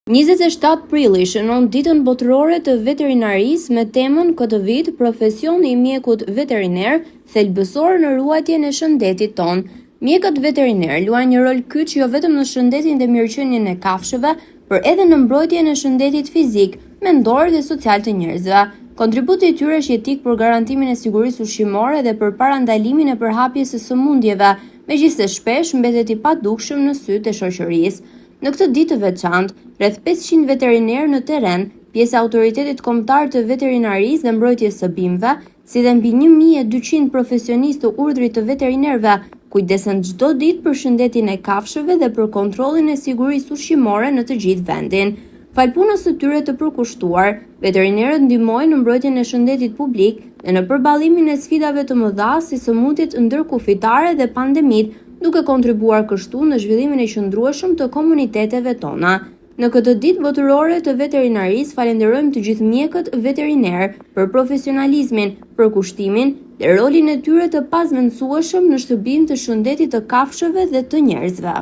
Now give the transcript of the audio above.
27 prilli shënon ditën botërore të veterinarisë me temën këtë vit profesioni i mjekut veteriner thelbësor në ruajtjen e shëndetit ton. Mjekët veteriner luajnë një rol kyç jo vetëm në shëndetin dhe mirëqenien e kafshëve, por edhe në mbrojtjen e shëndetit fizik, mendor dhe social të njerëzve. Kontributi i tyre është jetik për garantimin e sigurisë ushqimore dhe për parandalimin e përhapjes së sëmundjeve, megjithëse shpesh mbetet i padukshëm në sytë e shoqërisë. Në këtë ditë të veçantë, rreth 500 veterinerë në terren, pjesë e autoritetit kombëtar të veterinarisë dhe mbrojtjes së bimëve, si dhe mbi 1200 profesionistë të urdhrit të veterinerëve, kujdesen çdo ditë për shëndetin e kafshëve dhe për kontrollin e sigurisë ushqimore në të gjithë vendin. Fal punës së tyre të përkushtuar, veterinerët ndihmojnë në mbrojtjen e shëndetit publik dhe në përballimin e sfidave të mëdha si sëmundjet ndërkufitare dhe pandemitë, duke kontribuar kështu në zhvillimin e qëndrueshëm të komuniteteve tona. Në këtë ditë botërore të veterinarisë falenderojmë të gjithë mjekët veterinerë për profesionalizmin, përkushtimin dhe rolin e tyre të pazvendësueshëm në shtërbim të shëndetit të kafshëve dhe të njerëzve.